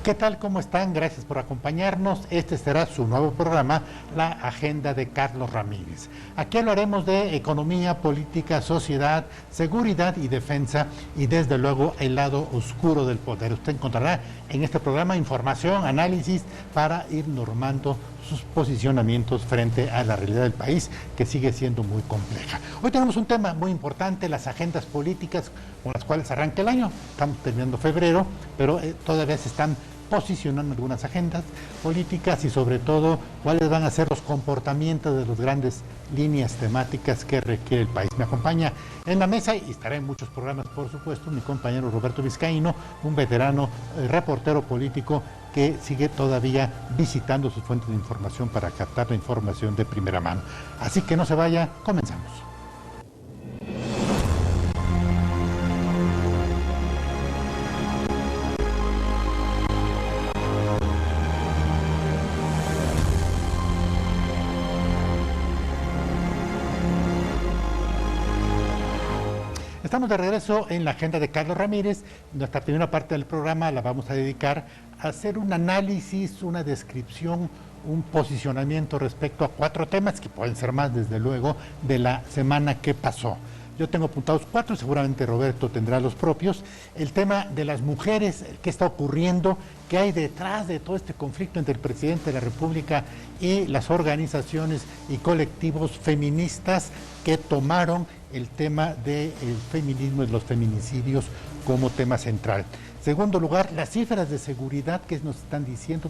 ¿Qué tal? ¿Cómo están? Gracias por acompañarnos. Este será su nuevo programa, La Agenda de Carlos Ramírez. Aquí hablaremos de economía, política, sociedad, seguridad y defensa y desde luego el lado oscuro del poder. Usted encontrará en este programa información, análisis para ir normando sus posicionamientos frente a la realidad del país, que sigue siendo muy compleja. Hoy tenemos un tema muy importante, las agendas políticas con las cuales arranca el año. Estamos terminando febrero, pero todavía se están posicionando algunas agendas políticas y sobre todo cuáles van a ser los comportamientos de las grandes líneas temáticas que requiere el país. Me acompaña en la mesa y estará en muchos programas, por supuesto, mi compañero Roberto Vizcaíno, un veterano reportero político que sigue todavía visitando sus fuentes de información para captar la información de primera mano. Así que no se vaya, comenzamos. Estamos de regreso en la agenda de Carlos Ramírez. Nuestra primera parte del programa la vamos a dedicar a hacer un análisis, una descripción, un posicionamiento respecto a 4 temas, que pueden ser más desde luego, de la semana que pasó. Yo tengo apuntados 4, seguramente Roberto tendrá los propios. El tema de las mujeres, qué está ocurriendo, qué hay detrás de todo este conflicto entre el presidente de la República y las organizaciones y colectivos feministas que tomaron el tema del feminismo y los feminicidios como tema central. Segundo lugar, las cifras de seguridad que nos están diciendo,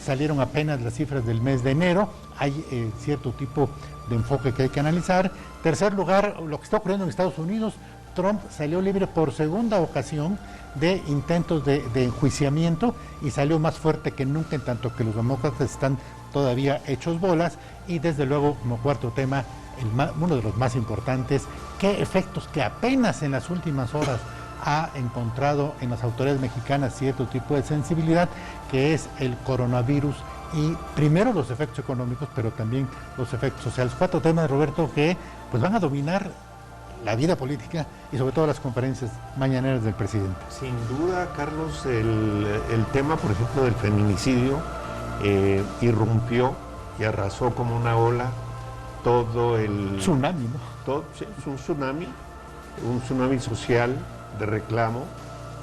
salieron apenas las cifras del mes de enero, hay cierto tipo de enfoque que hay que analizar. Tercer lugar, lo que está ocurriendo en Estados Unidos, Trump salió libre por segunda ocasión de intentos de enjuiciamiento y salió más fuerte que nunca, en tanto que los demócratas están todavía hechos bolas. Y desde luego, como cuarto tema, uno de los más importantes, qué efectos que apenas en las últimas horas ha encontrado en las autoridades mexicanas cierto tipo de sensibilidad, que es el coronavirus, y primero los efectos económicos, pero también los efectos sociales. 4 temas, Roberto, que pues van a dominar la vida política y sobre todo las conferencias mañaneras del presidente. Sin duda, Carlos, el tema, por ejemplo, del feminicidio irrumpió y arrasó como una ola todo el... Tsunami, ¿no? Todo, sí, es un tsunami social de reclamo,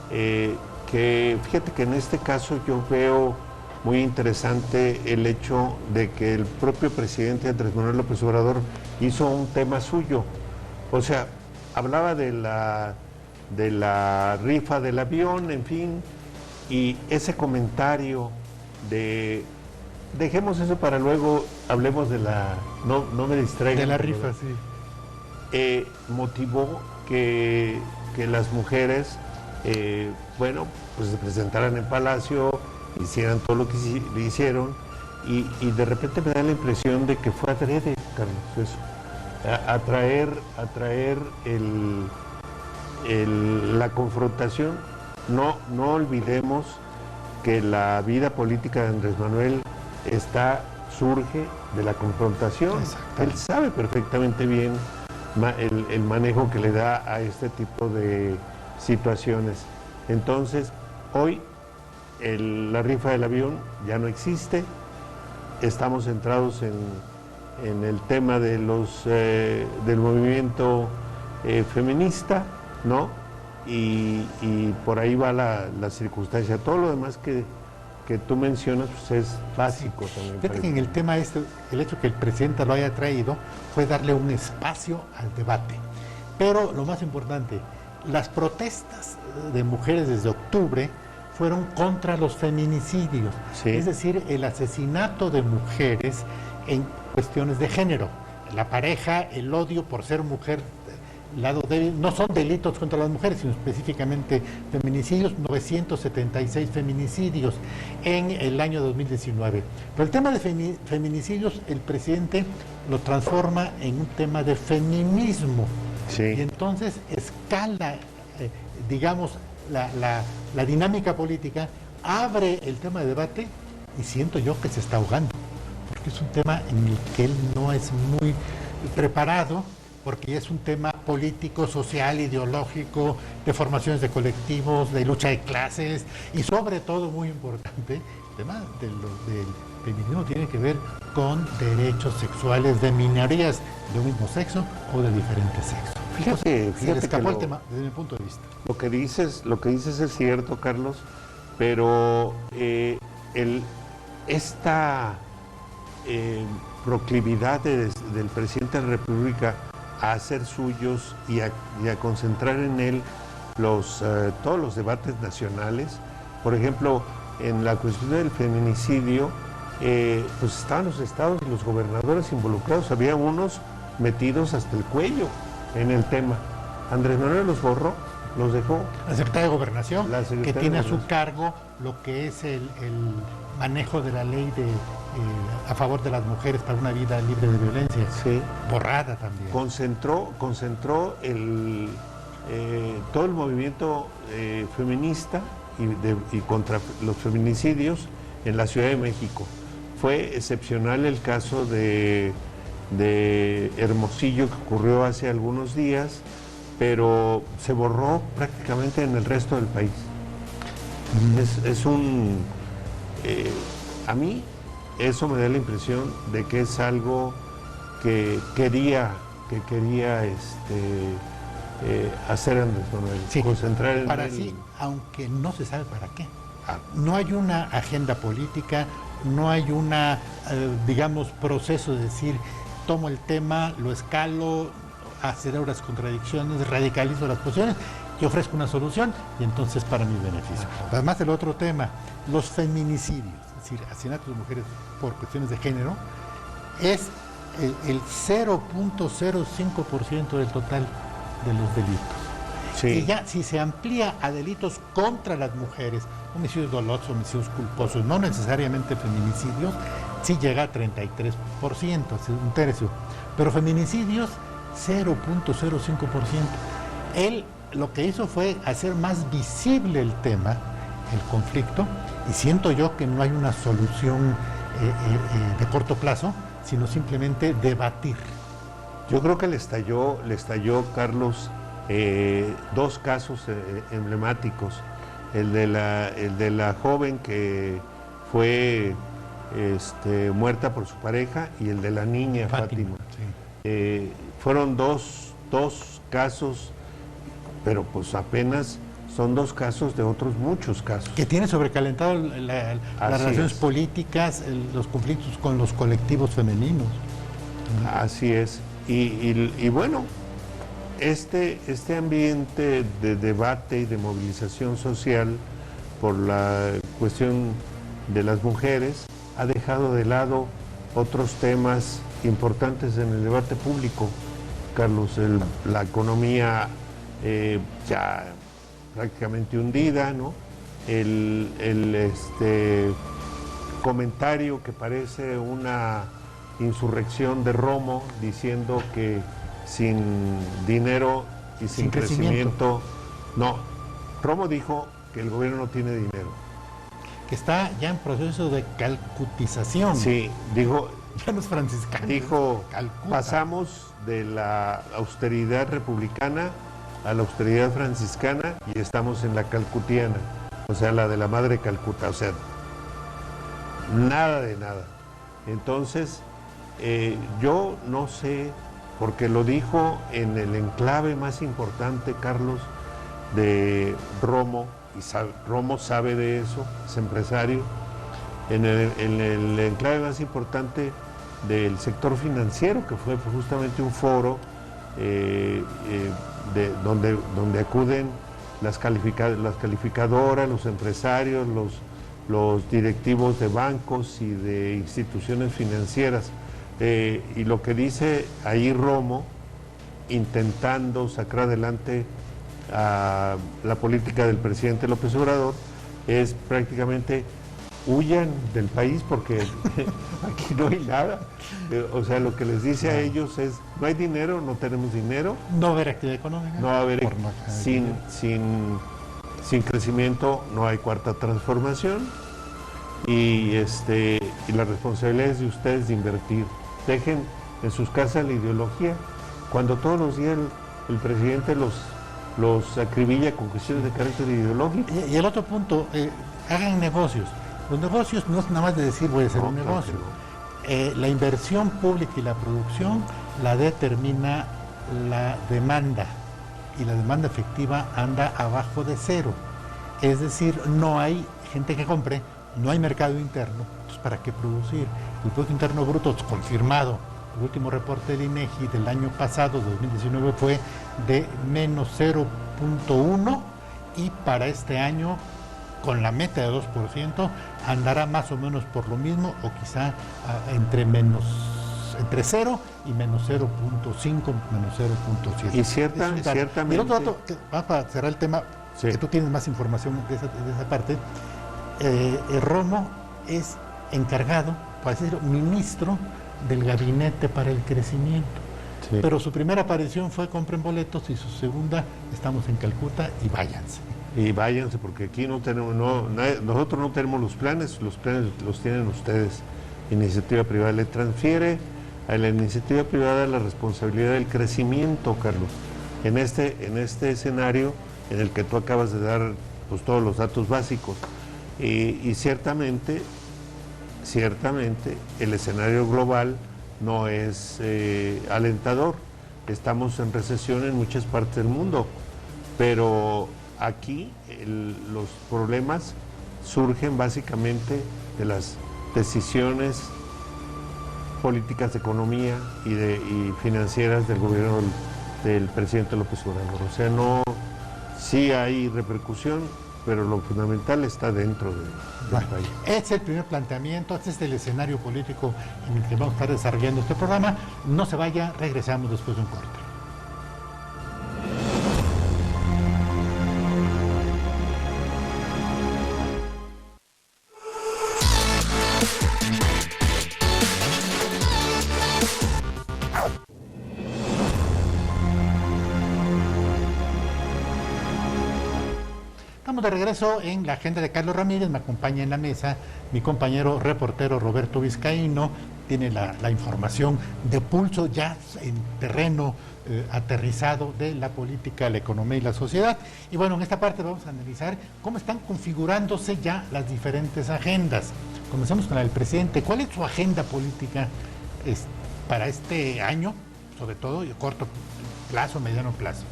que fíjate que en este caso yo veo muy interesante el hecho de que el propio presidente Andrés Manuel López Obrador hizo un tema suyo. O sea, hablaba de la rifa del avión, en fin, y ese comentario de... Dejemos eso para luego, hablemos de la... No me distraigan. De la rifa, sí. Motivó que las mujeres, pues se presentaran en Palacio, hicieran todo lo que hicieron, y de repente me da la impresión de que fue adrede, Carlos, eso. Atraer la confrontación. No olvidemos que la vida política de Andrés Manuel surge de la confrontación. Él sabe perfectamente bien el manejo que le da a este tipo de situaciones. Entonces, hoy la rifa del avión ya no existe. Estamos centrados en el tema de del movimiento feminista, ¿no? Y por ahí va la circunstancia. Todo lo demás que tú mencionas, pues es básico también. Fíjate que en el tema el hecho que el presidente lo haya traído fue darle un espacio al debate. Pero lo más importante, las protestas de mujeres desde octubre fueron contra los feminicidios, sí. Es decir, el asesinato de mujeres en cuestiones de género. La pareja, el odio por ser mujer, lado débil, no son delitos contra las mujeres, sino específicamente feminicidios, 976 feminicidios en el año 2019. Pero el tema de feminicidios, el presidente lo transforma en un tema de feminismo. Sí. Y entonces escala, digamos, la dinámica política, abre el tema de debate y siento yo que se está ahogando, porque es un tema en el que él no es muy preparado, porque es un tema político, social, ideológico, de formaciones de colectivos, de lucha de clases y sobre todo, muy importante, el tema del feminismo tiene que ver con derechos sexuales de minorías de un mismo sexo o de diferentes sexos. Fíjate Se le escapó que el tema desde mi punto de vista. lo que dices es cierto, Carlos, pero esta proclividad del presidente de la República a hacer suyos y a concentrar en él todos los debates nacionales, por ejemplo, en la cuestión del feminicidio, pues estaban los estados y los gobernadores involucrados, había unos metidos hasta el cuello en el tema. Andrés Manuel los borró, los dejó. La Secretaría de Gobernación, que tiene a su Gobernación. cargo lo que es el manejo de la ley a favor de las mujeres para una vida libre de violencia, Sí. borrada también. Concentró todo el movimiento feminista y contra los feminicidios en la Ciudad de México. Fue excepcional el caso de Hermosillo que ocurrió hace algunos días, pero se borró prácticamente en el resto del país. A mí eso me da la impresión de que es algo que quería hacer Andrés Manuel, Sí, concentrar en para él. sí, aunque no se sabe para qué. Ah, No hay una agenda política, no hay una, digamos, proceso de decir, tomo el tema, lo escalo, acelero las contradicciones, radicalizo las posiciones y ofrezco una solución y entonces para mi beneficio. Además, el otro tema, los feminicidios, es decir, asesinatos de mujeres por cuestiones de género, es el 0.05% del total de los delitos. sí. Y ya si se amplía a delitos contra las mujeres, homicidios dolosos, homicidios culposos, no necesariamente feminicidios, sí llega a 33%, es un tercio. Pero feminicidios, 0.05%. Él lo que hizo fue hacer más visible el tema, el conflicto, y siento yo que no hay una solución de corto plazo, sino simplemente debatir. Yo creo que le estalló, Carlos, dos casos emblemáticos. El de la joven que fue muerta por su pareja y el de la niña Fátima. Sí. Fueron dos casos, pero pues apenas son dos casos de otros muchos casos. Que tiene sobrecalentado las relaciones es. políticas, los conflictos con los colectivos femeninos. Así es. Y bueno, este ambiente de debate y de movilización social por la cuestión de las mujeres ha dejado de lado otros temas importantes en el debate público, Carlos. La economía ya prácticamente hundida, ¿no? El comentario que parece una insurrección de Romo diciendo que sin dinero y sin crecimiento. No, Romo dijo que el gobierno no tiene dinero. Que está ya en proceso de calcutización. Sí, dijo, Ya no es franciscano. dijo Calcuta. pasamos de la austeridad republicana a la austeridad franciscana y estamos en la calcutiana, o sea, la de la madre Calcuta, o sea, nada de nada. Entonces, yo no sé, porque lo dijo en el enclave más importante, Carlos, de Romo, y Romo sabe de eso, es empresario, en el enclave más importante del sector financiero, que fue justamente un foro donde acuden las calificadoras, los empresarios, los directivos de bancos y de instituciones financieras. Y lo que dice ahí Romo, intentando sacar adelante a la política del presidente López Obrador, es prácticamente huyan del país porque aquí no hay nada. O sea, lo que les dice a ellos es, no hay dinero, no tenemos dinero, No va a haber actividad económica. no va a haber, Por no- sin crecimiento no hay cuarta transformación, y la responsabilidad es de ustedes de invertir. Dejen en sus casas la ideología cuando todos los días el presidente los acribilla con cuestiones de carácter ideológico. Y el otro punto, hagan negocios. Los negocios no es nada más de decir voy a hacer un negocio. La inversión pública y la producción la determina la demanda, y la demanda efectiva anda abajo de cero. Es decir, no hay gente que compre, no hay mercado interno, entonces ¿para qué producir? El Producto Interno Bruto confirmado, el último reporte del INEGI del año pasado, 2019, fue de menos 0.1, y para este año, con la meta de 2%, andará más o menos por lo mismo, o quizá entre 0 y menos 0.5, menos 0.7. Y ciertamente... Y el otro dato, para cerrar el tema, sí, que tú tienes más información de esa parte, Romo es encargado, para decirlo, ministro del Gabinete para el Crecimiento. Sí. Pero su primera aparición fue compren boletos, y su segunda, estamos en Calcuta y váyanse. Y váyanse, porque aquí no tenemos, nosotros no tenemos los planes los tienen ustedes. Iniciativa privada le transfiere a la iniciativa privada la responsabilidad del crecimiento, Carlos. En este escenario en el que tú acabas de dar pues todos los datos básicos. Y ciertamente el escenario global no es alentador. Estamos en recesión en muchas partes del mundo, pero aquí los problemas surgen básicamente de las decisiones políticas de economía y financieras del gobierno del presidente López Obrador. O sea, sí hay repercusión, pero lo fundamental está dentro del país. Este es el primer planteamiento, este es el escenario político en el que vamos a estar desarrollando este programa. No se vaya, regresamos después de un corte. Estamos de regreso en la agenda de Carlos Ramírez. Me acompaña en la mesa mi compañero reportero Roberto Vizcaíno. Tiene la información de pulso ya en terreno aterrizado de la política, la economía y la sociedad. Y bueno, en esta parte vamos a analizar cómo están configurándose ya las diferentes agendas. Comencemos con la del presidente. ¿Cuál es su agenda política para este año, sobre todo, y corto plazo, mediano plazo?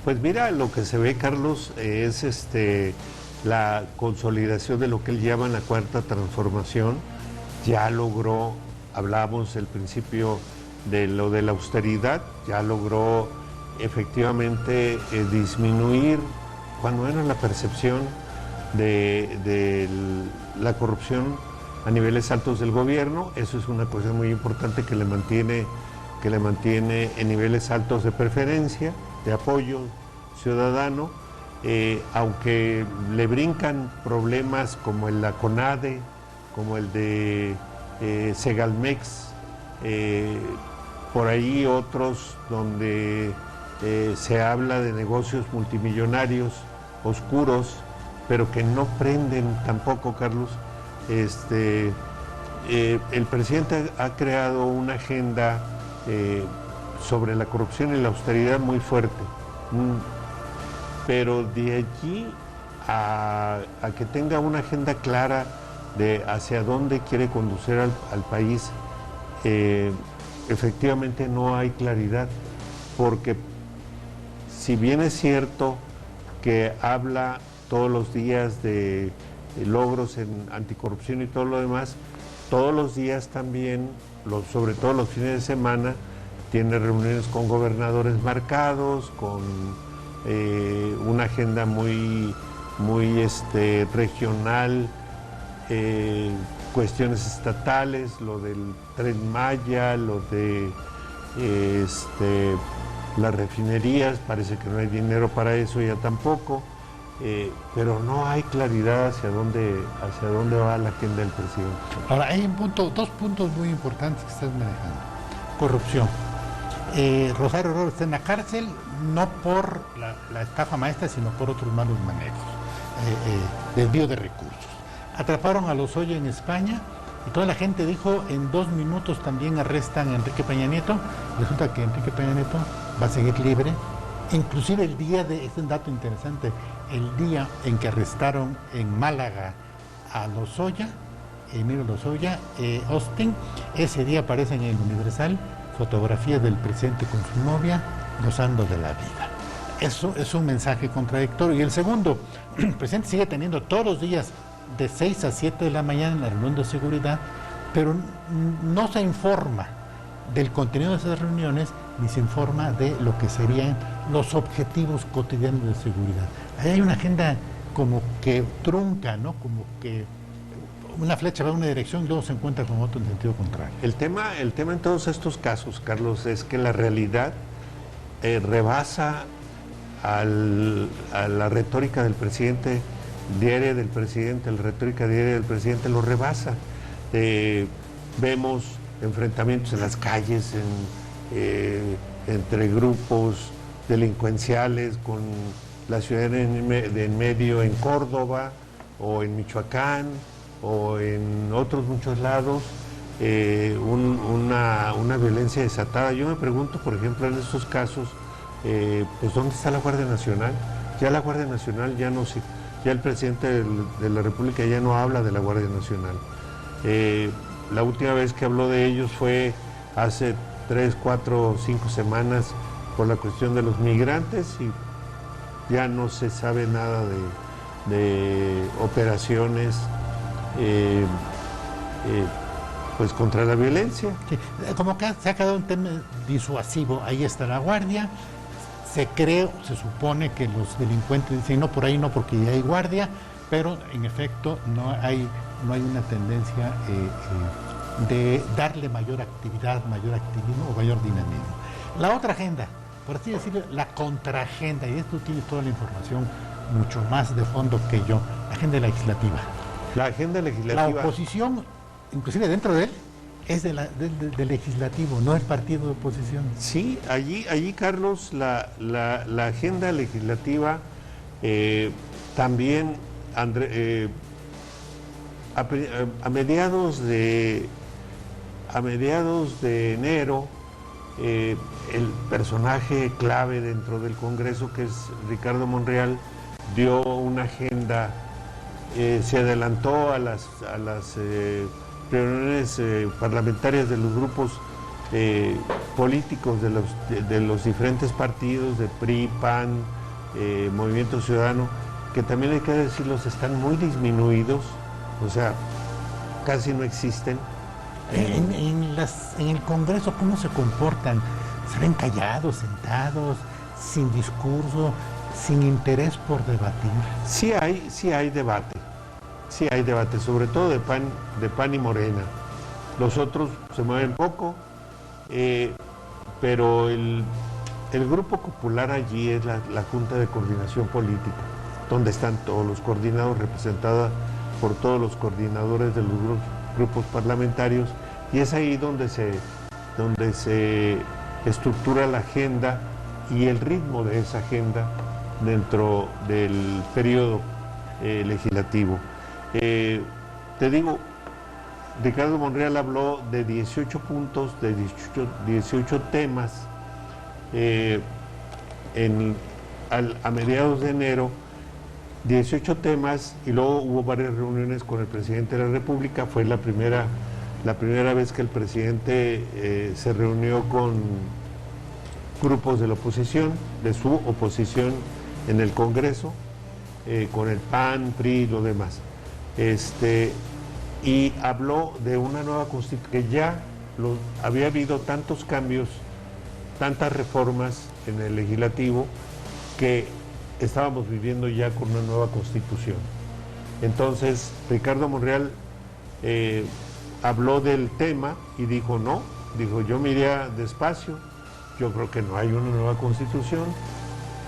Pues mira, lo que se ve, Carlos, es la consolidación de lo que él llama la cuarta transformación. Ya logró, hablamos al principio de lo de la austeridad, ya logró efectivamente disminuir, cuando era la percepción de la corrupción a niveles altos del gobierno. Eso es una cosa muy importante que le mantiene en niveles altos de preferencia, de apoyo ciudadano, aunque le brincan problemas como la CONADE, como el de Segalmex, por ahí otros donde se habla de negocios multimillonarios oscuros, pero que no prenden tampoco, Carlos. El presidente ha creado una agenda sobre la corrupción y la austeridad muy fuerte, pero de allí a que tenga una agenda clara de hacia dónde quiere conducir al país, efectivamente no hay claridad, porque si bien es cierto que habla todos los días de logros en anticorrupción y todo lo demás, todos los días también, sobre todo los fines de semana, tiene reuniones con gobernadores marcados, con una agenda muy regional, cuestiones estatales, lo del Tren Maya, lo de las refinerías. Parece que no hay dinero para eso ya tampoco, pero no hay claridad hacia dónde va la agenda del presidente. Ahora, hay dos puntos muy importantes que estás manejando. Corrupción. Rosario Robles está en la cárcel, no por la estafa maestra, sino por otros malos manejos, desvío de recursos. Atraparon a Lozoya en España Y toda la gente dijo, en 2 minutos también arrestan a Enrique Peña Nieto. Resulta que Enrique Peña Nieto va a seguir libre. Inclusive el día de, es un dato interesante, el día en que arrestaron en Málaga a Lozoya, Emilio Lozoya, Austin, ese día aparece en el Universal fotografías del presidente con su novia gozando de la vida. Eso es un mensaje contradictorio. Y el segundo, el presidente sigue teniendo todos los días de 6 a 7 de la mañana en la reunión de seguridad, pero no se informa del contenido de esas reuniones ni se informa de lo que serían los objetivos cotidianos de seguridad. Ahí hay una agenda como que trunca, ¿no? Como que una flecha va en una dirección y luego se encuentra con otro en sentido contrario. El tema en todos estos casos, Carlos, es que la realidad rebasa a la retórica del presidente, diaria del presidente, la retórica diaria del presidente lo rebasa. Vemos enfrentamientos en las calles, entre grupos delincuenciales con la ciudad en medio en Córdoba o en Michoacán o en otros muchos lados, una violencia desatada. Yo me pregunto, por ejemplo, en estos casos, pues ¿dónde está la Guardia Nacional? Ya la Guardia Nacional ya no se... Ya el presidente de la República ya no habla de la Guardia Nacional. La última vez que habló de ellos fue hace 3, 4, 5 semanas por la cuestión de los migrantes y ya no se sabe nada de operaciones pues contra la violencia. Sí, como que se ha quedado un tema disuasivo. Ahí está la Guardia. Se cree, se supone que los delincuentes dicen no, por ahí no, porque ya hay guardia, pero en efecto no hay una tendencia de darle mayor actividad, mayor activismo o mayor dinamismo. La otra agenda, por así decirlo, la contraagenda, y esto tiene toda la información mucho más de fondo que yo, la agenda legislativa. La agenda legislativa. La oposición, inclusive dentro de él, es del legislativo, no el partido de oposición. Sí, allí Carlos, la agenda legislativa también, a mediados de enero, el personaje clave dentro del Congreso, que es Ricardo Monreal, dio una agenda, se adelantó a las reuniones parlamentarias de los grupos políticos de los diferentes partidos, de PRI, PAN, Movimiento Ciudadano, que también hay que decirlos, están muy disminuidos, o sea, casi no existen. En el Congreso, ¿cómo se comportan? ¿Se ven callados, sentados, sin discurso, sin interés por debatir? Sí hay debate. Sí hay debate, sobre todo de PAN y Morena. Los otros se mueven poco, pero el grupo popular allí es la Junta de Coordinación Política, donde están todos los coordinados, representados por todos los coordinadores de los grupos parlamentarios, y es ahí donde se estructura la agenda y el ritmo de esa agenda dentro del periodo legislativo. Te digo, Ricardo Monreal habló de 18 puntos, de 18 temas a mediados de enero, 18 temas, y luego hubo varias reuniones con el presidente de la República. Fue la primera vez que el presidente se reunió con grupos de la oposición, de su oposición en el Congreso, con el PAN, PRI y lo demás. Y habló de una nueva constitución, que ya había habido tantos cambios, tantas reformas en el legislativo, que estábamos viviendo ya con una nueva constitución. Entonces, Ricardo Monreal habló del tema y dijo no, yo me iría despacio, yo creo que no hay una nueva constitución,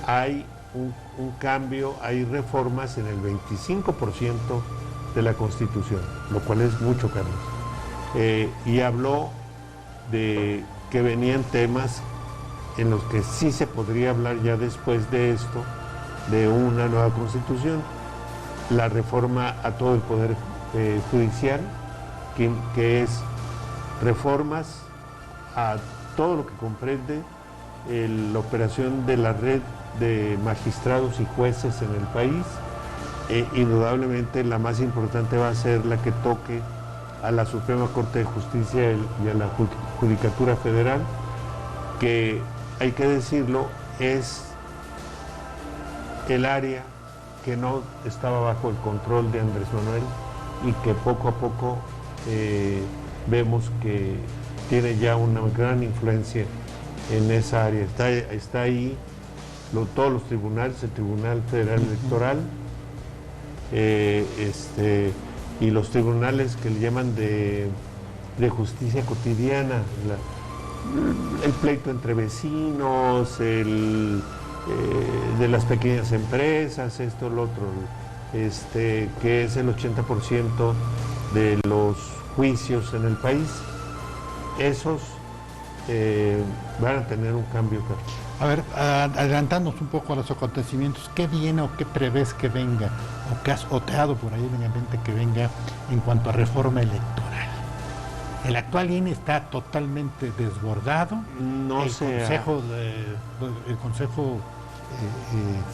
hay un cambio, hay reformas en el 25% de la Constitución, lo cual es mucho, Carlos. Y habló de que venían temas en los que sí se podría hablar ya después de esto, de una nueva Constitución, la reforma a todo el Poder Judicial, que es reformas a todo lo que comprende la operación de la red de magistrados y jueces en el país. Indudablemente la más importante va a ser la que toque a la Suprema Corte de Justicia y a la Judicatura Federal, que hay que decirlo, es el área que no estaba bajo el control de Andrés Manuel y que poco a poco vemos que tiene ya una gran influencia en esa área. Está ahí todos los tribunales, el Tribunal Federal Electoral, y los tribunales que le llaman de justicia cotidiana, el pleito entre vecinos, de las pequeñas empresas, esto, lo otro, que es el 80% de los juicios en el país. Esos van a tener un cambio. A ver, adelantándonos un poco a los acontecimientos, ¿qué viene o qué prevés que venga o qué has oteado por ahí en mente que venga en cuanto a reforma electoral? El actual INE está totalmente desbordado. El Consejo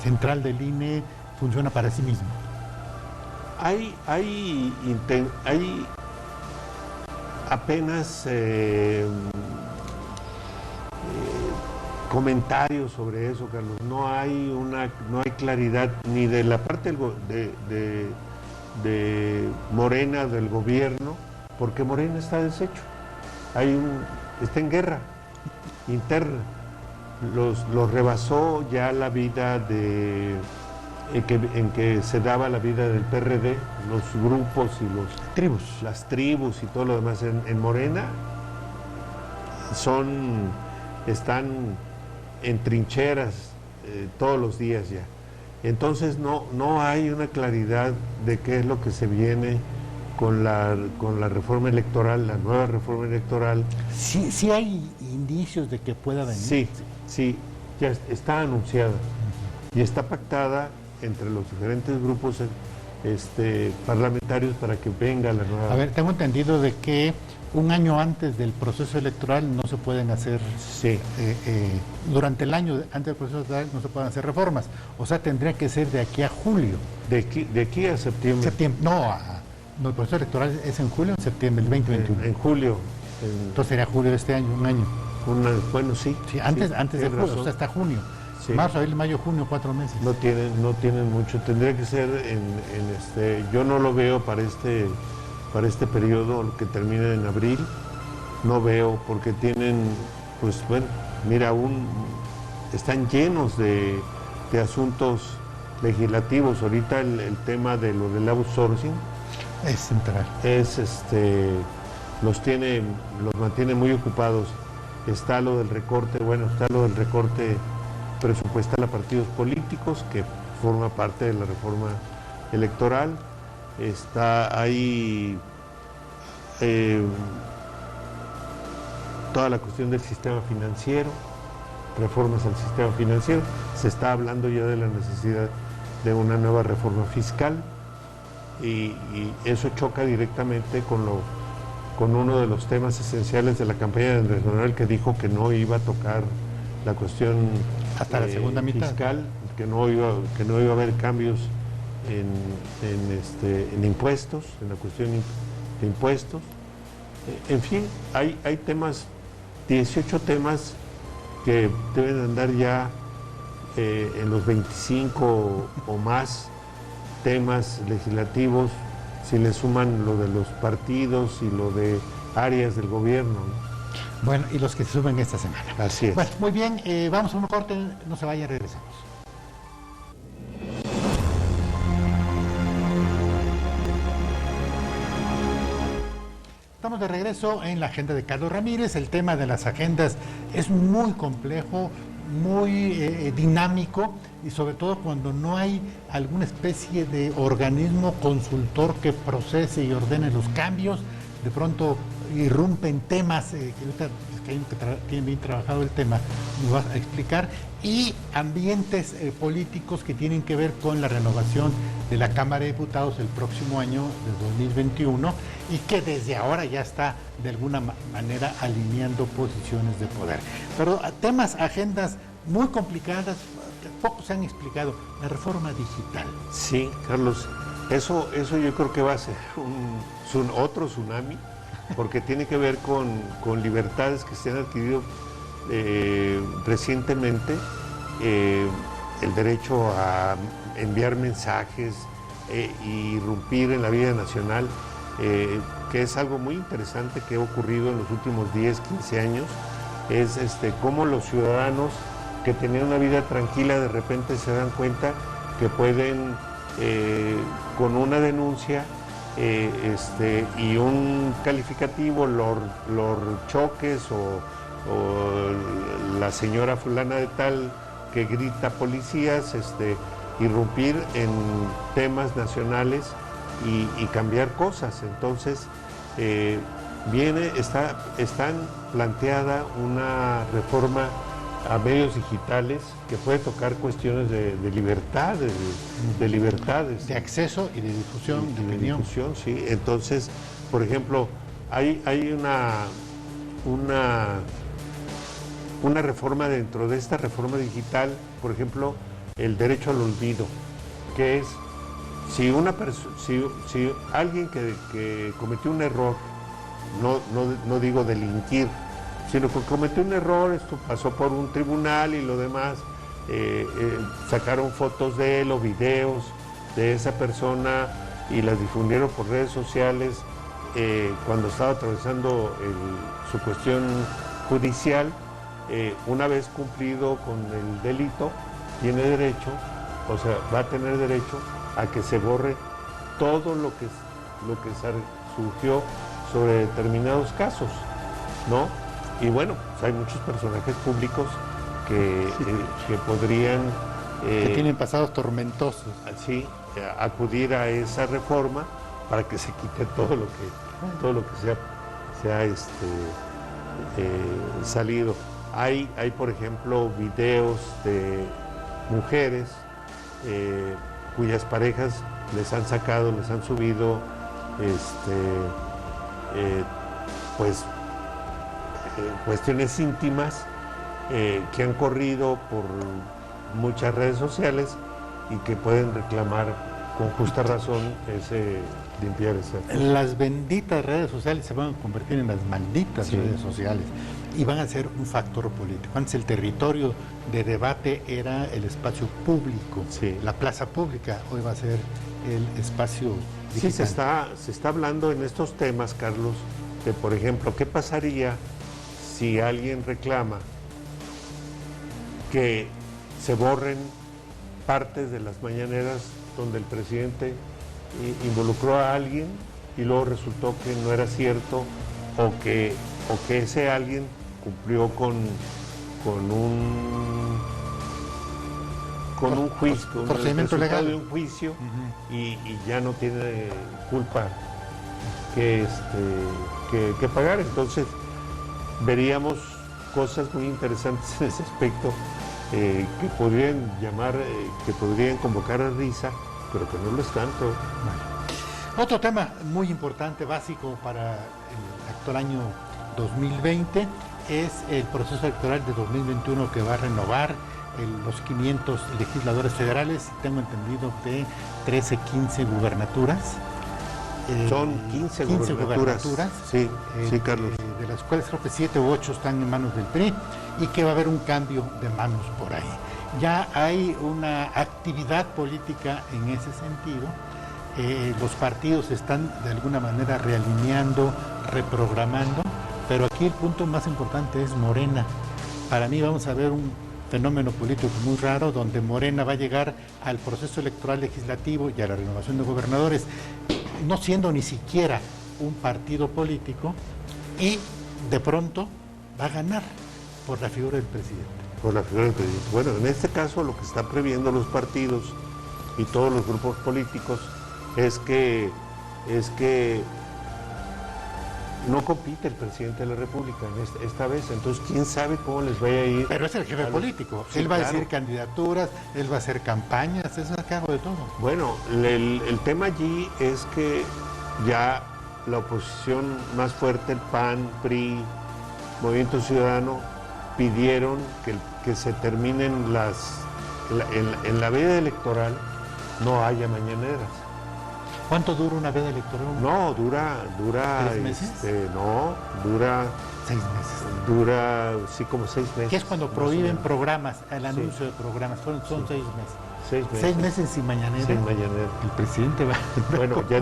Central del INE funciona para sí mismo. Hay apenas comentarios sobre eso, Carlos. No hay claridad ni de la parte de Morena, del gobierno, porque Morena está deshecho. Está en guerra interna. Los rebasó ya la vida en que se daba la vida del PRD, los grupos y las tribus y todo lo demás en Morena están en trincheras todos los días ya. Entonces no hay una claridad de qué es lo que se viene con la reforma electoral, la nueva reforma electoral. Sí hay indicios de que pueda venir. Sí, ya está anunciada y está pactada entre los diferentes grupos parlamentarios para que venga la nueva. A ver, tengo entendido de que un año antes del proceso electoral no se pueden hacer, durante el año antes del proceso electoral no se pueden hacer reformas, o sea, tendría que ser de aquí a julio. De aquí a septiembre. No, el proceso electoral es en julio o en septiembre, el 2021. En julio. Entonces sería julio de este año, un año. Bueno, sí. Sí, antes de julio, o sea, hasta junio. Sí. Marzo, abril, mayo, junio, 4 meses. No tienen mucho. Tendría que ser yo no lo veo para este periodo que termina en abril. No veo, porque tienen, pues bueno, mira, están llenos de asuntos legislativos. Ahorita el tema de lo del outsourcing es central. Los mantiene muy ocupados. Está lo del recorte presupuestal a partidos políticos, que forma parte de la reforma electoral. Está ahí toda la cuestión del sistema financiero, reformas al sistema financiero. Se está hablando ya de la necesidad de una nueva reforma fiscal y eso choca directamente con uno de los temas esenciales de la campaña de Andrés Manuel, que dijo que no iba a tocar la cuestión hasta la segunda mitad fiscal, que no iba a haber cambios en impuestos, en la cuestión de impuestos. En fin, hay temas, 18 temas que deben andar ya en los 25 o más temas legislativos, si le suman lo de los partidos y lo de áreas del gobierno, ¿no? Bueno, y los que se suben esta semana. Así es. Bueno, muy bien, vamos a un corte, no se vaya, regresamos. Estamos de regreso en la agenda de Carlos Ramírez. El tema de las agendas es muy complejo, muy dinámico, y sobre todo cuando no hay alguna especie de organismo consultor que procese y ordene los cambios. De pronto irrumpen temas que ahorita que tienen bien trabajado el tema, nos vas a explicar, y ambientes políticos que tienen que ver con la renovación de la Cámara de Diputados el próximo año de 2021 y que desde ahora ya está de alguna manera alineando posiciones de poder. Pero temas, agendas muy complicadas, poco se han explicado. La reforma digital. Sí, Carlos, eso yo creo que va a ser otro tsunami, porque tiene que ver con libertades que se han adquirido recientemente, el derecho a enviar mensajes y irrumpir en la vida nacional, que es algo muy interesante que ha ocurrido en los últimos 10, 15 años, es cómo los ciudadanos que tenían una vida tranquila de repente se dan cuenta que pueden, con una denuncia y un calificativo, los choques o la señora fulana de tal que grita policías, irrumpir en temas nacionales y cambiar cosas. Entonces, están planteada una reforma a medios digitales que puede tocar cuestiones de libertad, de libertades. De acceso y de difusión, de difusión, sí. Entonces, por ejemplo, hay una reforma dentro de esta reforma digital, por ejemplo, el derecho al olvido, que es si alguien que cometió un error, no digo delinquir, sino que cometió un error, esto pasó por un tribunal y lo demás, sacaron fotos de él o videos de esa persona y las difundieron por redes sociales cuando estaba atravesando su cuestión judicial. Una vez cumplido con el delito, tiene derecho, o sea, va a tener derecho a que se borre todo lo que surgió sobre determinados casos, ¿no? Y bueno, pues hay muchos personajes públicos que podrían... que tienen pasados tormentosos. Sí, acudir a esa reforma para que se quite todo lo que se ha salido. Hay, por ejemplo, videos de mujeres cuyas parejas les han subido cuestiones íntimas que han corrido por muchas redes sociales y que pueden reclamar con justa razón limpiar ese. Las benditas redes sociales se van a convertir en las malditas redes sociales y van a ser un factor político. Antes el territorio de debate era el espacio público, la plaza pública, hoy va a ser el espacio digital. Sí, se está hablando en estos temas, Carlos, de, por ejemplo, ¿qué pasaría si alguien reclama que se borren partes de las mañaneras donde el presidente involucró a alguien y luego resultó que no era cierto o que ese alguien cumplió con un juicio, un procedimiento legal de un juicio y ya no tiene culpa que pagar? Entonces veríamos cosas muy interesantes en ese aspecto que podrían convocar a risa, pero que no lo es tanto. Bueno. Otro tema muy importante, básico para el actual año 2020, es el proceso electoral de 2021 que va a renovar los 500 legisladores federales, tengo entendido que 13, 15 gubernaturas. Son 15 gubernaturas. Sí, Carlos. De las cuales creo que 7 u 8 están en manos del PRI y que va a haber un cambio de manos por ahí. Ya hay una actividad política en ese sentido. Los partidos están de alguna manera realineando, reprogramando, pero aquí el punto más importante es Morena. Para mí vamos a ver un fenómeno político muy raro donde Morena va a llegar al proceso electoral legislativo y a la renovación de gobernadores no siendo ni siquiera un partido político y de pronto va a ganar por la figura del presidente. Por la figura del presidente. Bueno, en este caso lo que están previendo los partidos y todos los grupos políticos es que no compite el presidente de la República en esta vez, entonces quién sabe cómo les vaya a ir. Pero es el jefe político, Sí, él va a claro. decir candidaturas, él va a hacer campañas, es a cargo de todo. Bueno, el tema allí es que ya la oposición más fuerte, el PAN, PRI, Movimiento Ciudadano, pidieron que se terminen en la veda electoral no haya mañaneras. ¿Cuánto dura una veda electoral? No, dura 3 meses. No, dura 6 meses. Dura, sí, como 6 meses. Que es cuando más prohíben o menos. programas, el anuncio Sí. de programas, son 6 meses. 6 meses. 6 meses sin mañanera. Sin mañanera. El presidente va Bueno, ya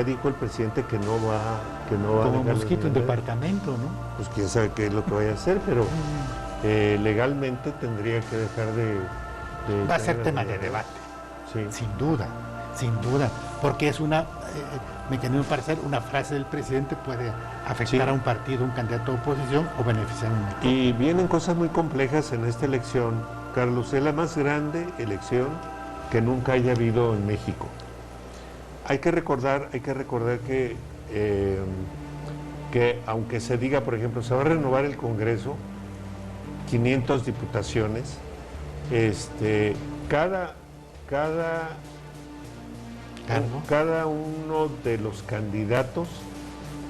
dijo el presidente que no va a como dejar las mosquito en mañaneras. departamento, ¿no? Pues quién sabe qué es lo que vaya a hacer, pero legalmente tendría que dejar de Va a ser tener tema las de mañaneras. debate, Sí. sin duda, porque es me quería parecer, una frase del presidente puede afectar Sí. a un partido, un candidato de oposición o beneficiar a un elector. Y vienen cosas muy complejas en esta elección, Carlos. Es la más grande elección que nunca haya habido en México. Hay que recordar que aunque se diga, por ejemplo, se va a renovar el Congreso, 500 diputaciones, cada Cargo. cada uno de los candidatos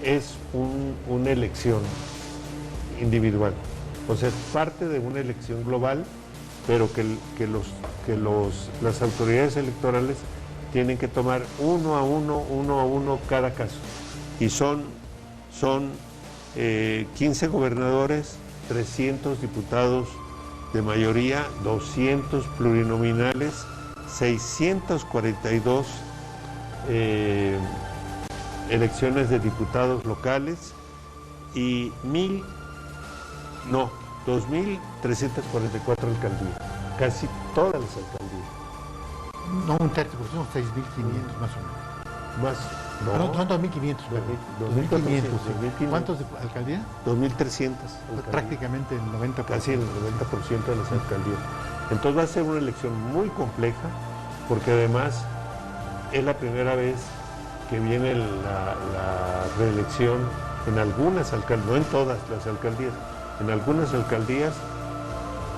es una elección individual. O sea, es parte de una elección global, pero las autoridades electorales tienen que tomar uno a uno cada caso. Y son 15 gobernadores, 300 diputados de mayoría, 200 plurinominales, 642 elecciones de diputados locales y 2.344 alcaldías, casi todas las alcaldías. No, un tercio, porque son 6.500 más o menos. Más, No, son 2.500. 2.400, 2.500. ¿Cuántas alcaldías? 2.300 alcaldías. Prácticamente el 90%. Casi el 90% de las alcaldías. Entonces va a ser una elección muy compleja, porque además es la primera vez que viene la reelección en algunas alcaldías, no en todas las alcaldías, en algunas alcaldías,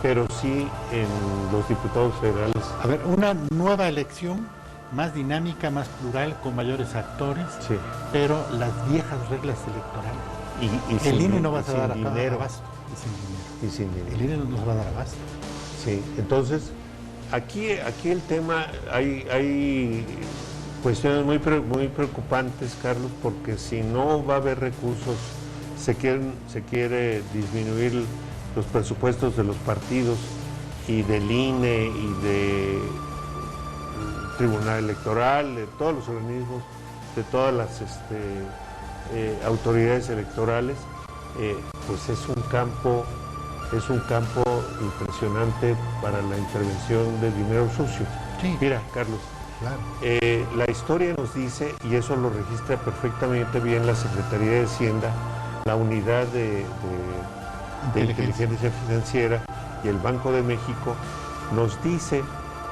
pero sí en los diputados federales. A ver, una nueva elección más dinámica, más plural, con mayores actores, Sí. pero las viejas reglas electorales. Y El sin- INE no va a y sin dar dinero. abasto. Y sin dinero. Y sin dinero. El INE no nos va a dar abasto. Sí, entonces aquí el tema, hay cuestiones muy preocupantes, Carlos, porque si no va a haber recursos, se quiere disminuir los presupuestos de los partidos y del INE y de Tribunal Electoral, de todos los organismos, de todas las autoridades electorales, pues es un campo impresionante para la intervención del dinero sucio. Sí, Mira, Carlos, claro. la historia nos dice, y eso lo registra perfectamente bien la Secretaría de Hacienda, la Unidad de Inteligencia Financiera y el Banco de México, nos dice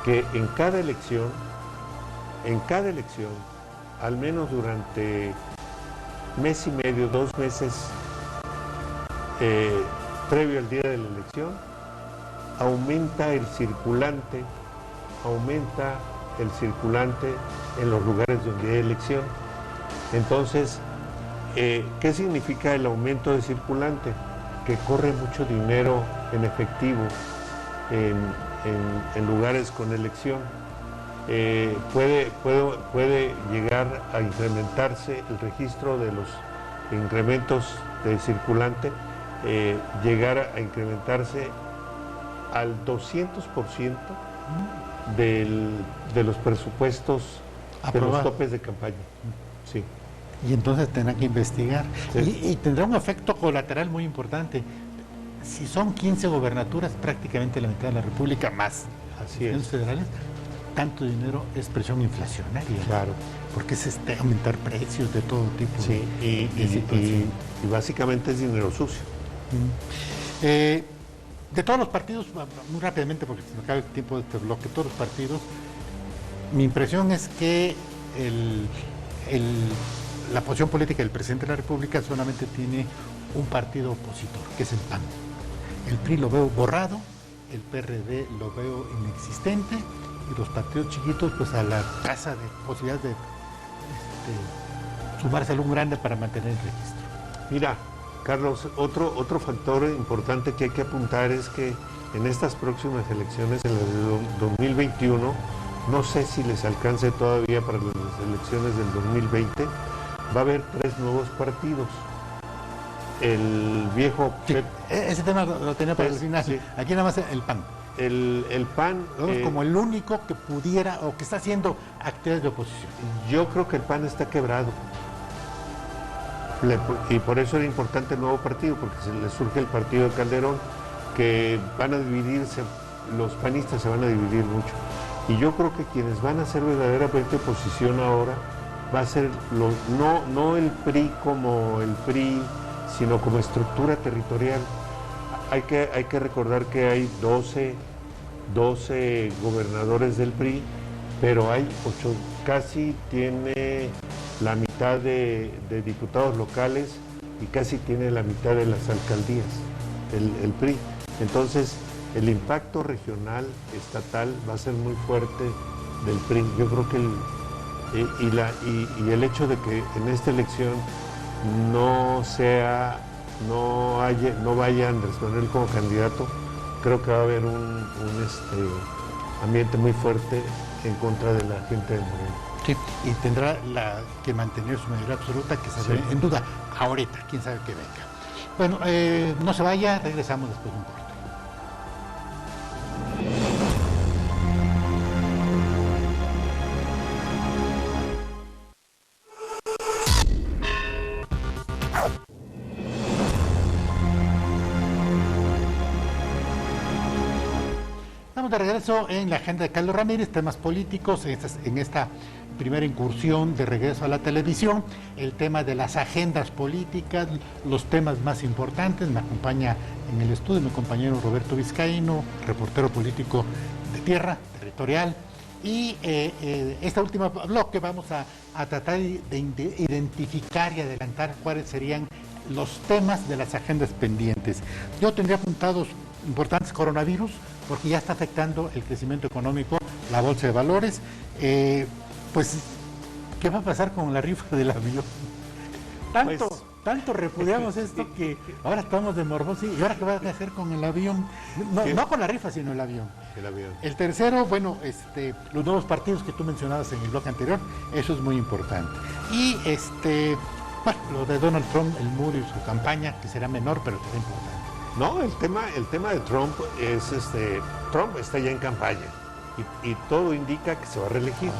que en cada elección, al menos durante mes y medio, 2 meses, previo al día de la elección, aumenta el circulante en los lugares donde hay elección. Entonces, ¿qué significa el aumento de circulante? Que corre mucho dinero en efectivo en lugares con elección. Puede llegar a incrementarse el registro de los incrementos de circulante, llegar a incrementarse al 200% de los presupuestos de los Aprobado. topes de campaña. Sí. Y entonces tendrá que investigar. Sí. Y tendrá un efecto colateral muy importante. Si son 15 gobernaturas, prácticamente la mitad de la República, más Así elecciones es. federales, tanto dinero es presión inflacionaria. Claro. Porque es aumentar precios de todo tipo. Sí, de situación. y básicamente es dinero sucio. De todos los partidos, muy rápidamente porque se me acaba el tiempo de este bloque, todos los partidos, mi impresión es que la posición política del presidente de la República solamente tiene un partido opositor, que es el PAN. El PRI lo veo borrado, el PRD lo veo inexistente, y los partidos chiquitos, pues a la tasa de posibilidades de sumarse a algún grande para mantener el registro. Mira, Carlos, otro factor importante que hay que apuntar es que en estas próximas elecciones, en las de 2021, no sé si les alcance todavía para las elecciones del 2020, va a haber 3 nuevos partidos. El viejo... Sí, ese tema lo tenía para el final. Sí. Aquí nada más el PAN. El PAN... como el único que pudiera o que está haciendo actividades de oposición. Yo creo que el PAN está quebrado. Y por eso era importante el nuevo partido, porque se le surge el partido de Calderón, que van a dividirse, los panistas se van a dividir mucho. Y yo creo que quienes van a ser verdaderamente oposición ahora va a ser no el PRI como el PRI, sino como estructura territorial. Hay que recordar que hay 12 gobernadores del PRI, pero hay 8, casi tiene la mitad de diputados locales y casi tiene la mitad de las alcaldías, el PRI. Entonces, el impacto regional, estatal, va a ser muy fuerte del PRI. Yo creo que el hecho de que en esta elección no vaya Andrés Manuel como candidato, creo que va a haber un ambiente muy fuerte en contra de la gente de Morena. Sí, y tendrá que mantener su mayoría absoluta, que se ve en duda ahorita, quién sabe qué venga. Bueno, no se vaya, regresamos después de un corte. Estamos de regreso en la agenda de Carlos Ramírez, temas políticos, en esta primera incursión de regreso a la televisión, el tema de las agendas políticas, los temas más importantes. Me acompaña en el estudio mi compañero Roberto Vizcaíno, reportero político de Tierra, Territorial, y esta última bloque vamos a tratar de identificar y adelantar cuáles serían los temas de las agendas pendientes. Yo tendría apuntados importantes: coronavirus, porque ya está afectando el crecimiento económico, la bolsa de valores. Pues, ¿qué va a pasar con la rifa del avión? Tanto repudiamos esto que ahora estamos de morbosos. ¿Y ahora qué va a hacer con el avión? No con la rifa, sino el avión. El avión. El tercero, bueno, los nuevos partidos que tú mencionabas en el bloque anterior, eso es muy importante. Y bueno, lo de Donald Trump, el muro y su campaña, que será menor, pero será importante. No, el tema de Trump es Trump está ya en campaña y todo indica que se va a reelegir.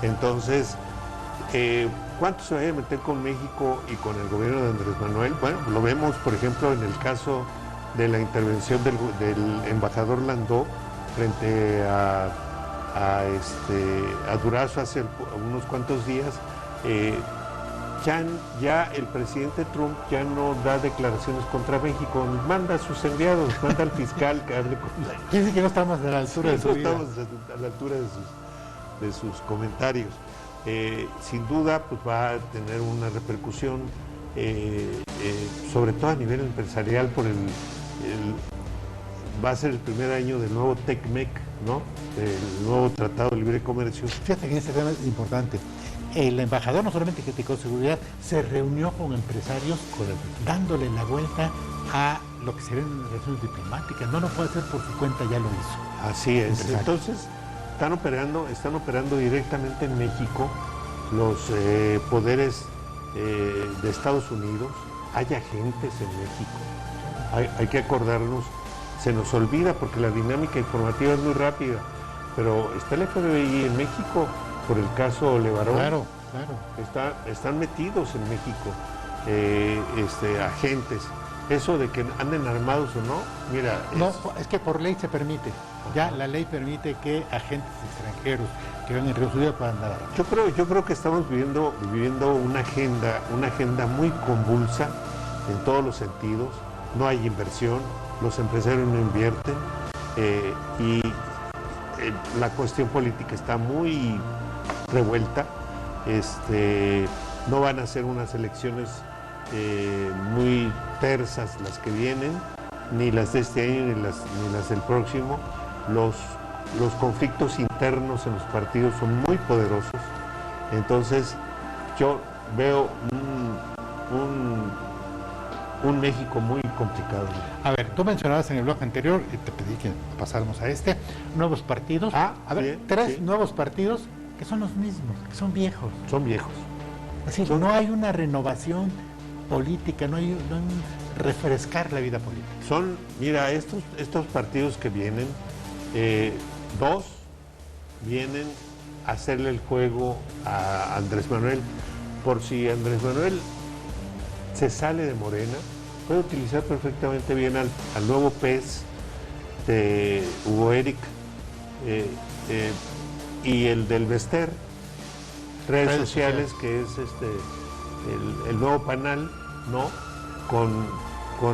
Entonces, ¿cuánto se va a meter con México y con el gobierno de Andrés Manuel? Bueno, lo vemos, por ejemplo, en el caso de la intervención del embajador Landó frente a Durazo hace unos cuantos días. Ya el presidente Trump ya no da declaraciones contra México, manda a sus enviados, manda al fiscal que hable con la... Dice que no estamos a la altura de su vida. No estamos a la altura de sus comentarios. Sin duda, pues va a tener una repercusión, sobre todo a nivel empresarial, va a ser el primer año del nuevo TECMEC, ¿no? El nuevo Tratado de Libre Comercio. Fíjate que este tema es importante. El embajador no solamente criticó seguridad, se reunió con empresarios dándole la vuelta a lo que serían relaciones diplomáticas. No lo puede hacer por su cuenta, ya lo hizo. Así es. Entonces, están operando directamente en México los poderes de Estados Unidos. Hay agentes en México. Hay que acordarnos, se nos olvida porque la dinámica informativa es muy rápida, pero está el FBI en México por el caso Levarón. Claro. Están metidos en México agentes. Eso de que anden armados o no, mira... No, es que por ley se permite. Ya la ley permite que agentes extranjeros que vengan en Río Suyo puedan andar armados. Yo creo que estamos viviendo una agenda muy convulsa en todos los sentidos. No hay inversión, los empresarios no invierten y la cuestión política está muy revuelta. no van a ser unas elecciones muy tersas las que vienen, ni las de este año ni las del próximo. Los conflictos internos en los partidos son muy poderosos, entonces yo veo un México muy complicado. A ver, tú mencionabas en el bloque anterior, y te pedí que pasáramos a nuevos partidos. A ver, sí, tres sí. nuevos partidos que son los mismos, que son viejos. Son viejos. Es decir, no hay una renovación política, no hay un refrescar la vida política. Mira, estos partidos que vienen, dos vienen a hacerle el juego a Andrés Manuel, por si Andrés Manuel se sale de Morena, puede utilizar perfectamente bien al nuevo PES de Hugo Eric y el del Bester, redes sociales, que es el nuevo panal, ¿no? Con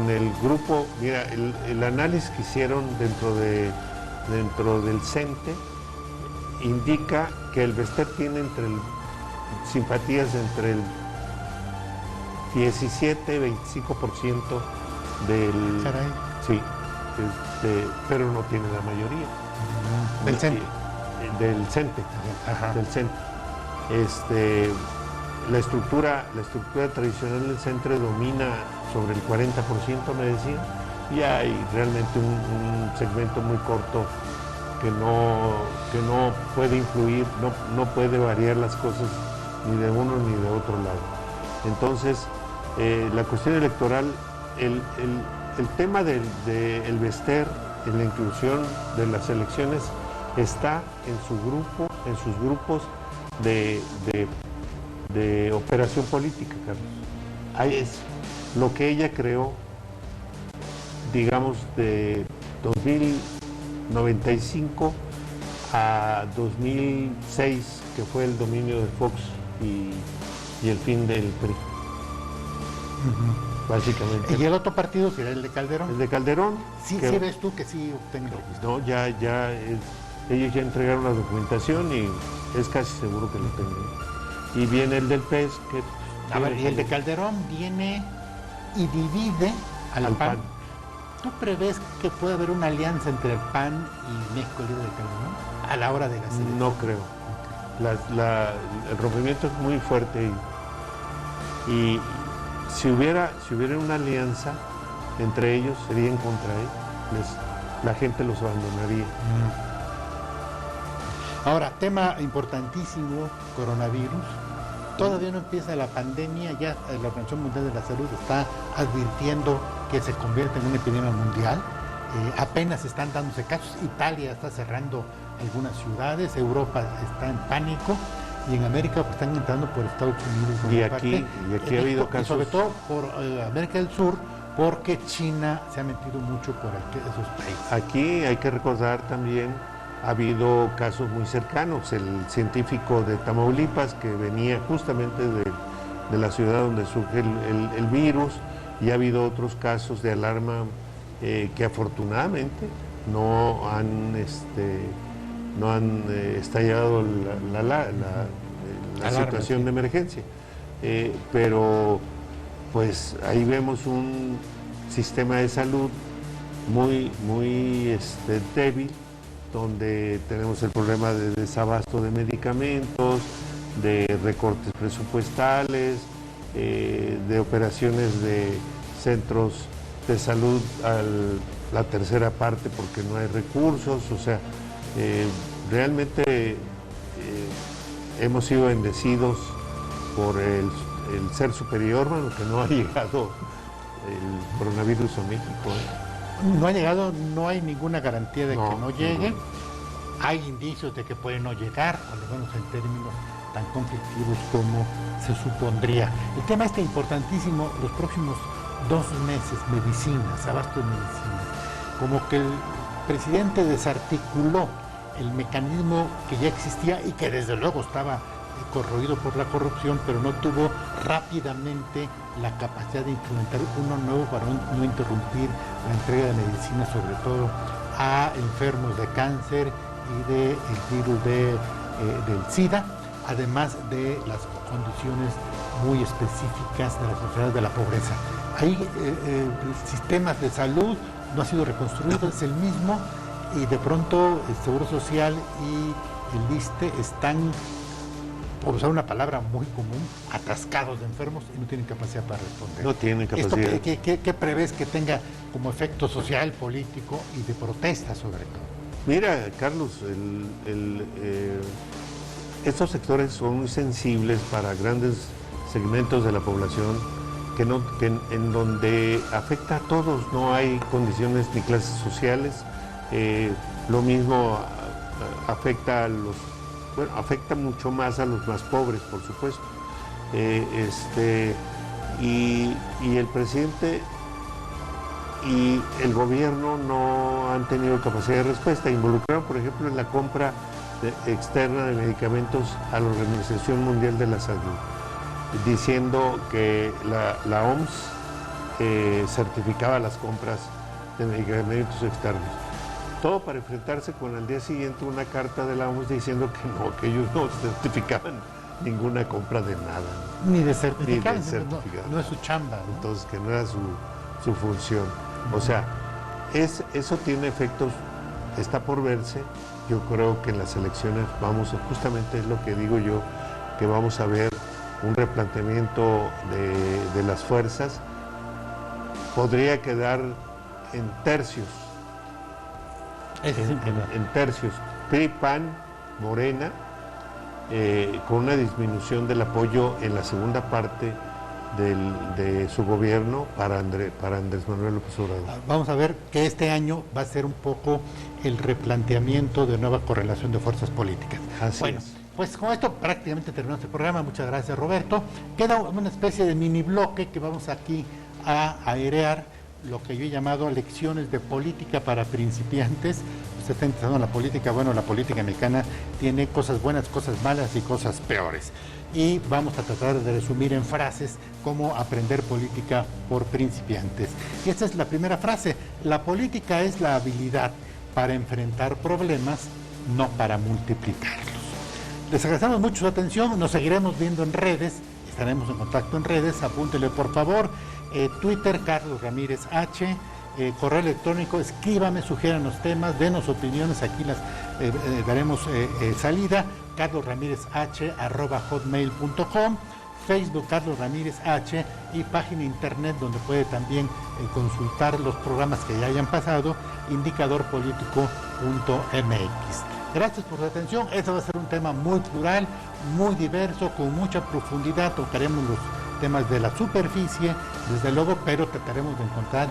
el grupo, mira, el análisis que hicieron dentro del CENTE indica que el Bester tiene simpatías entre el 17 y 25% del... Caray. Sí, pero no tiene la mayoría. Del CENTE. Del CENTE. Ajá. Del CENTE. La estructura tradicional del CENTE domina sobre el 40%, me decían, y hay realmente un segmento muy corto que no puede influir, no puede variar las cosas ni de uno ni de otro lado. Entonces, la cuestión electoral, el tema del Bester, en la inclusión de las elecciones, está en sus grupos de operación política, Carlos. Ahí es lo que ella creó, digamos, de 2095 a 2006, que fue el dominio de Fox y el fin del PRI. Básicamente. ¿Y el otro partido será el de Calderón? El de Calderón. Sí, sí ves tú que sí obtengo. No, ellos ya entregaron la documentación y es casi seguro que lo tengan. Y viene el del PES, que... A ver, y el de Calderón viene y divide al PAN. ¿Tú prevés que puede haber una alianza entre el PAN y México Libre de Calderón a la hora de las elecciones? No creo. El rompimiento es muy fuerte y si hubiera una alianza entre ellos, sería en contra de ellos. La gente los abandonaría. Ahora, tema importantísimo, coronavirus. Todavía no empieza la pandemia, ya la Organización Mundial de la Salud está advirtiendo que se convierte en una epidemia mundial. Apenas están dándose casos, Italia está cerrando algunas ciudades, Europa está en pánico y en América pues, están entrando por Estados Unidos. Y aquí ha habido casos. Sobre todo por América del Sur, porque China se ha metido mucho por esos países. Aquí hay que recordar también, ha habido casos muy cercanos, el científico de Tamaulipas que venía justamente de la ciudad donde surge el virus, y ha habido otros casos de alarma que afortunadamente no han estallado la situación de emergencia. Pero pues ahí vemos un sistema de salud muy débil, donde tenemos el problema de desabasto de medicamentos, de recortes presupuestales, de operaciones de centros de salud a la tercera parte porque no hay recursos. O sea, realmente hemos sido bendecidos por el ser superior, bueno, que no ha llegado el coronavirus a México. No ha llegado, no hay ninguna garantía de que no llegue. No. Hay indicios de que puede no llegar, al menos en términos tan conflictivos como se supondría. El tema importantísimo, los próximos 2 meses, medicinas, abasto de medicinas. Como que el presidente desarticuló el mecanismo que ya existía y que desde luego estaba corroído por la corrupción, pero no tuvo rápidamente la capacidad de implementar uno nuevo para no interrumpir la entrega de medicina, sobre todo a enfermos de cáncer y del virus del SIDA, además de las condiciones muy específicas de las enfermedades de la pobreza. Ahí sistemas de salud no ha sido reconstruido, es el mismo, y de pronto el Seguro Social y el ISSSTE están, por usar una palabra muy común, atascados de enfermos y no tienen capacidad para responder. No tienen capacidad. ¿Esto qué prevés que tenga como efecto social, político y de protesta sobre todo? Mira, Carlos, estos sectores son muy sensibles para grandes segmentos de la población en donde afecta a todos, no hay condiciones ni clases sociales. Lo mismo afecta a afecta mucho más a los más pobres, por supuesto. Y el presidente y el gobierno no han tenido capacidad de respuesta. Involucraron, por ejemplo, en la compra externa de medicamentos a la Organización Mundial de la Salud, diciendo que la OMS certificaba las compras de medicamentos externos. Todo para enfrentarse con al día siguiente una carta de la OMS diciendo que ellos no certificaban ninguna compra de nada. Ni de certificar, no es su chamba, ¿no? Entonces, que no era su función. O sea, eso tiene efectos, está por verse. Yo creo que en las elecciones justamente es lo que digo yo, que vamos a ver un replanteamiento de las fuerzas. Podría quedar en tercios. En tercios, PRI, PAN, Morena, con una disminución del apoyo en la segunda parte de su gobierno para Andrés Manuel López Obrador. Vamos a ver que este año va a ser un poco el replanteamiento de nueva correlación de fuerzas políticas. Así bueno, es. Pues con esto prácticamente terminamos el programa. Muchas gracias, Roberto. Queda una especie de mini bloque que vamos aquí a airear, lo que yo he llamado lecciones de política para principiantes. Usted está interesado en la política, bueno, la política mexicana tiene cosas buenas, cosas malas y cosas peores. Y vamos a tratar de resumir en frases cómo aprender política por principiantes. Y esta es la primera frase: la política es la habilidad para enfrentar problemas, no para multiplicarlos. Les agradecemos mucho su atención, nos seguiremos viendo en redes, estaremos en contacto en redes, apúntele por favor. Twitter, Carlos Ramírez H, correo electrónico, escríbame, sugiéranos temas, denos opiniones, aquí las daremos salida, carlosramírezh@hotmail.com, Facebook Carlos Ramírez H y página internet donde puede también consultar los programas que ya hayan pasado, indicadorpolitico.mx. Gracias por su atención. Este va a ser un tema muy plural, muy diverso, con mucha profundidad. Tocaremos los temas de la superficie, desde luego, pero trataremos de encontrar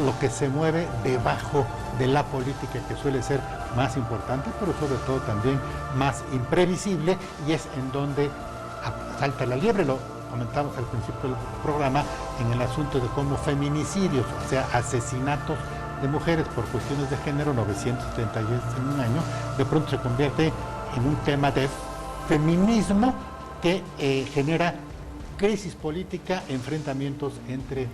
lo que se mueve debajo de la política, que suele ser más importante, pero sobre todo también más imprevisible, y es en donde salta la liebre. Lo comentamos al principio del programa en el asunto de cómo feminicidios, o sea, asesinatos de mujeres por cuestiones de género, 938 en un año, de pronto se convierte en un tema de feminismo que genera crisis política, enfrentamientos entre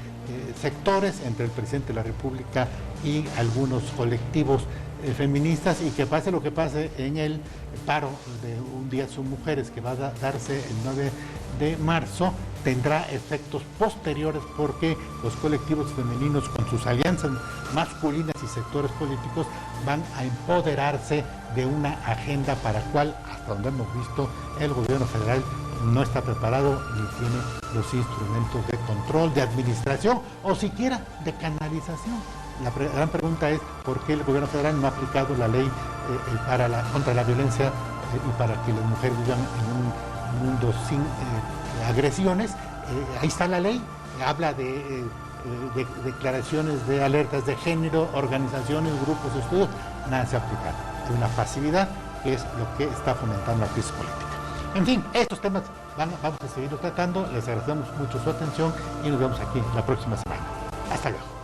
sectores, entre el presidente de la República y algunos colectivos feministas, y que pase lo que pase en el paro de Un Día Son Mujeres, que va a darse el 9 de marzo, tendrá efectos posteriores, porque los colectivos femeninos, con sus alianzas masculinas y sectores políticos, van a empoderarse de una agenda para la cual, hasta donde hemos visto, el gobierno federal no está preparado ni tiene los instrumentos de control, de administración o siquiera de canalización. La gran pregunta es por qué el gobierno federal no ha aplicado la ley contra la violencia y para que las mujeres vivan en un mundo sin agresiones. Ahí está la ley, habla de declaraciones de alertas de género, organizaciones, grupos de estudios, nada se ha aplicado. Hay una pasividad que es lo que está fomentando la crisis política. En fin, estos temas vamos a seguirlos tratando. Les agradecemos mucho su atención y nos vemos aquí la próxima semana. Hasta luego.